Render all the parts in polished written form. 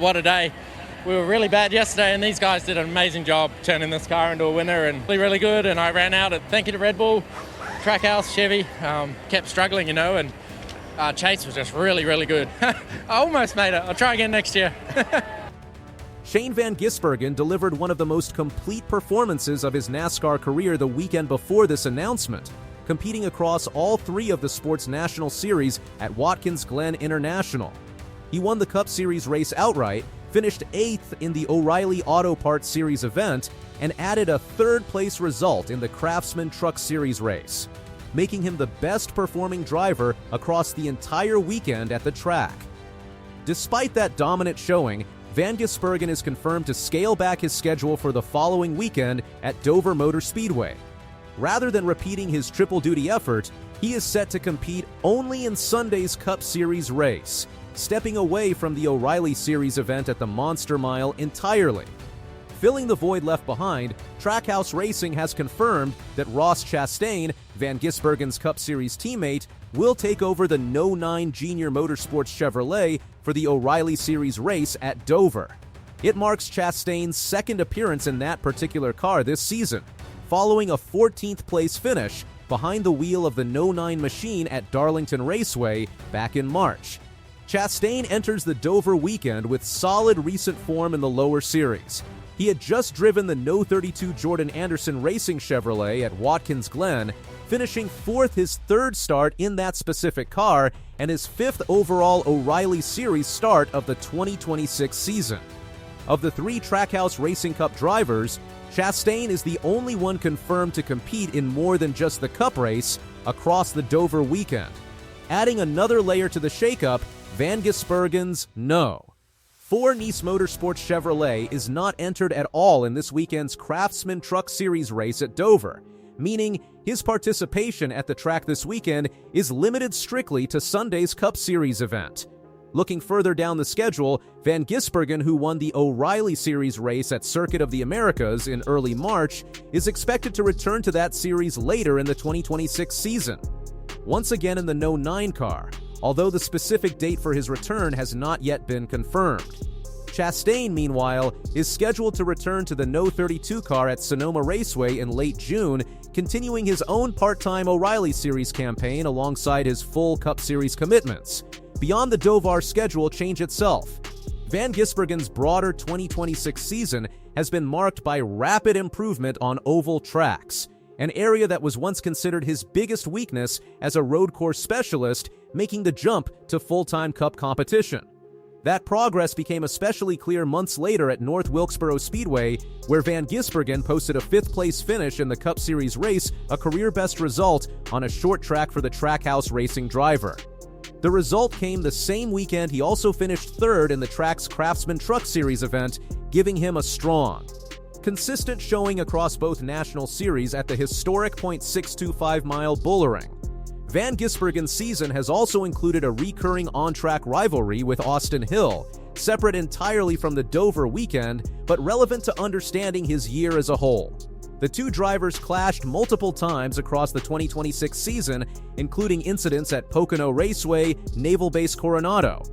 What a day. We were really bad yesterday and these guys did an amazing job turning this car into a winner and really good. And I ran out. Thank you to Red Bull, Trackhouse, Chevy. Kept struggling, and Chase was just really good. I almost made it. I'll try again next year. Shane Van Gisbergen delivered one of the most complete performances of his NASCAR career the weekend before this announcement, competing across all three of the sport's national series at Watkins Glen International. He won the Cup Series race outright, finished 8th in the O'Reilly Auto Parts Series event, and added a third-place result in the Craftsman Truck Series race, making him the best-performing driver across the entire weekend at the track. Despite that dominant showing, Van Gisbergen is confirmed to scale back his schedule for the following weekend at Dover Motor Speedway. Rather than repeating his triple-duty effort, he is set to compete only in Sunday's Cup Series race, stepping away from the O'Reilly Series event at the Monster Mile entirely. Filling the void left behind, Trackhouse Racing has confirmed that Ross Chastain, Van Gisbergen's Cup Series teammate, will take over the No. 9 JR Motorsports Chevrolet for the O'Reilly Series race at Dover. It marks Chastain's second appearance in that particular car this season, following a 14th place finish behind the wheel of the No. 9 machine at Darlington Raceway back in March. Chastain enters the Dover weekend with solid recent form in the lower series. He had just driven the No. 32 Jordan Anderson Racing Chevrolet at Watkins Glen, finishing 4th his third start in that specific car and his 5th overall O'Reilly Series start of the 2026 season. Of the 3 Trackhouse Racing Cup drivers, Chastain is the only one confirmed to compete in more than just the Cup race across the Dover weekend. Adding another layer to the shakeup, Van Gisbergen's no. For Niece Motorsports Chevrolet is not entered at all in this weekend's Craftsman Truck Series race at Dover, meaning his participation at the track this weekend is limited strictly to Sunday's Cup Series event. Looking further down the schedule, Van Gisbergen, who won the O'Reilly Series race at Circuit of the Americas in early March, is expected to return to that series later in the 2026 season, once again in the No. 9 car, although the specific date for his return has not yet been confirmed. Chastain, meanwhile, is scheduled to return to the No. 32 car at Sonoma Raceway in late June, continuing his own part-time O'Reilly Series campaign alongside his full Cup Series commitments, beyond the Dover schedule change itself. Van Gisbergen's broader 2026 season has been marked by rapid improvement on oval tracks, an area that was once considered his biggest weakness as a road course specialist, making the jump to full-time Cup competition. That progress became especially clear months later at North Wilkesboro Speedway, where Van Gisbergen posted a 5th-place finish in the Cup Series race, a career-best result on a short track for the Trackhouse Racing driver. The result came the same weekend he also finished 3rd in the track's Craftsman Truck Series event, giving him a strong, consistent showing across both national series at the historic .625-mile Bullring. Van Gisbergen's season has also included a recurring on-track rivalry with Austin Hill, separate entirely from the Dover weekend, but relevant to understanding his year as a whole. The two drivers clashed multiple times across the 2026 season, including incidents at Pocono Raceway, Naval Base Coronado,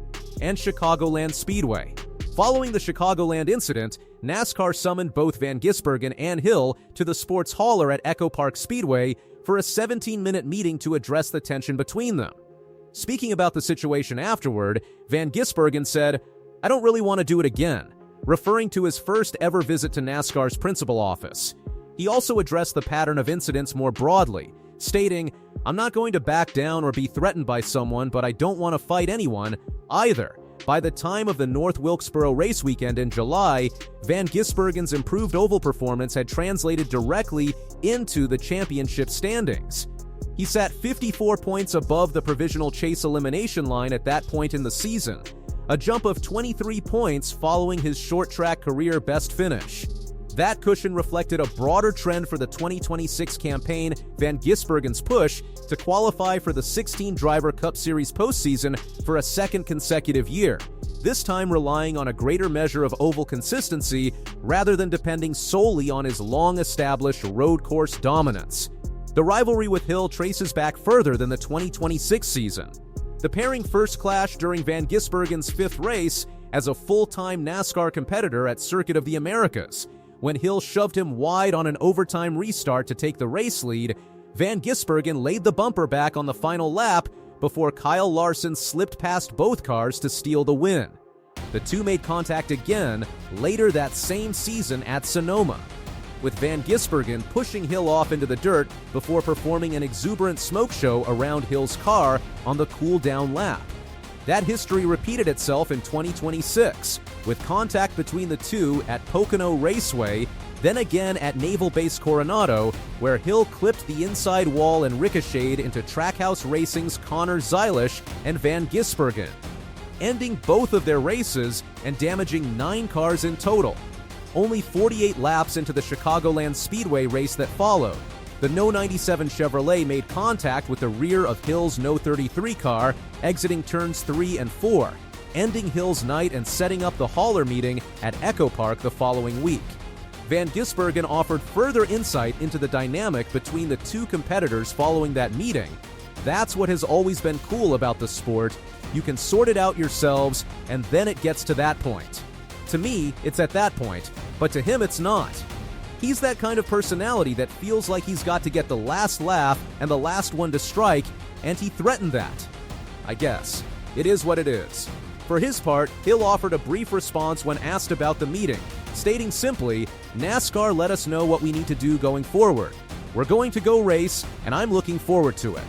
and Chicagoland Speedway. Following the Chicagoland incident, NASCAR summoned both Van Gisbergen and Hill to the sports hauler at Echo Park Speedway for a 17-minute meeting to address the tension between them. Speaking about the situation afterward, Van Gisbergen said, "I don't really want to do it again," referring to his first ever visit to NASCAR's principal office. He also addressed the pattern of incidents more broadly, stating, "I'm not going to back down or be threatened by someone, but I don't want to fight anyone either." By the time of the North Wilkesboro race weekend in July, Van Gisbergen's improved oval performance had translated directly into the championship standings. He sat 54 points above the provisional chase elimination line at that point in the season, a jump of 23 points following his short-track career best finish. That cushion reflected a broader trend for the 2026 campaign, Van Gisbergen's push to qualify for the 16-driver Cup Series postseason for a second consecutive year, this time relying on a greater measure of oval consistency rather than depending solely on his long-established road course dominance. The rivalry with Hill traces back further than the 2026 season. The pairing first clashed during Van Gisbergen's 5th race as a full-time NASCAR competitor at Circuit of the Americas. When Hill shoved him wide on an overtime restart to take the race lead, Van Gisbergen laid the bumper back on the final lap before Kyle Larson slipped past both cars to steal the win. The two made contact again later that same season at Sonoma, with Van Gisbergen pushing Hill off into the dirt before performing an exuberant smoke show around Hill's car on the cool-down lap. That history repeated itself in 2026, with contact between the two at Pocono Raceway, then again at Naval Base Coronado, where Hill clipped the inside wall and ricocheted into Trackhouse Racing's Connor Zylish and Van Gisbergen, ending both of their races and damaging 9 cars in total. Only 48 laps into the Chicagoland Speedway race that followed, the No. 97 Chevrolet made contact with the rear of Hill's No. 33 car, exiting turns 3 and 4, ending Hill's night and setting up the hauler meeting at Echo Park the following week. Van Gisbergen offered further insight into the dynamic between the two competitors following that meeting. That's what has always been cool about the sport. You can sort it out yourselves, and then it gets to that point. To me, it's at that point, but to him it's not. He's that kind of personality that feels like he's got to get the last laugh and the last one to strike, and he threatened that. I guess. It is what it is. For his part, Hill offered a brief response when asked about the meeting, stating simply, "NASCAR let us know what we need to do going forward. We're going to go race, and I'm looking forward to it."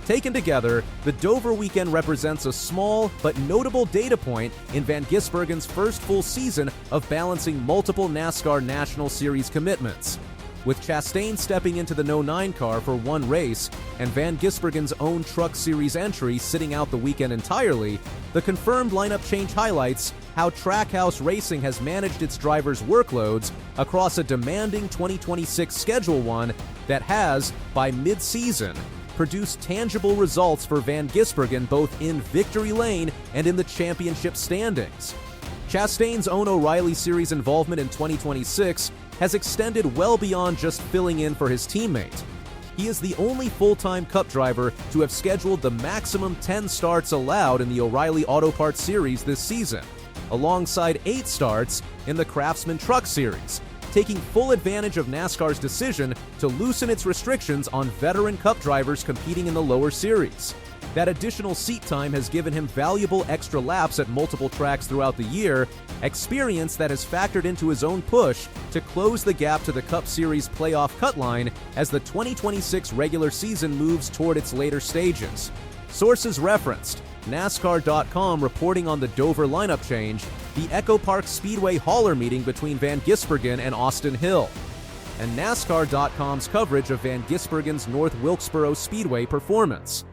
Taken together, the Dover weekend represents a small but notable data point in Van Gisbergen's first full season of balancing multiple NASCAR National Series commitments. With Chastain stepping into the No. 9 car for one race and Van Gisbergen's own Truck Series entry sitting out the weekend entirely, the confirmed lineup change highlights how Trackhouse Racing has managed its drivers' workloads across a demanding 2026 Schedule 1 that has, by mid-season, produced tangible results for Van Gisbergen both in victory lane and in the championship standings. Chastain's own O'Reilly Series involvement in 2026 has extended well beyond just filling in for his teammate. He is the only full-time Cup driver to have scheduled the maximum 10 starts allowed in the O'Reilly Auto Parts Series this season, alongside 8 starts in the Craftsman Truck Series, taking full advantage of NASCAR's decision to loosen its restrictions on veteran Cup drivers competing in the lower series. That additional seat time has given him valuable extra laps at multiple tracks throughout the year, experience that has factored into his own push to close the gap to the Cup Series playoff cut line as the 2026 regular season moves toward its later stages. Sources referenced NASCAR.com reporting on the Dover lineup change, the Echo Park Speedway hauler meeting between Van Gisbergen and Austin Hill, and NASCAR.com's coverage of Van Gisbergen's North Wilkesboro Speedway performance.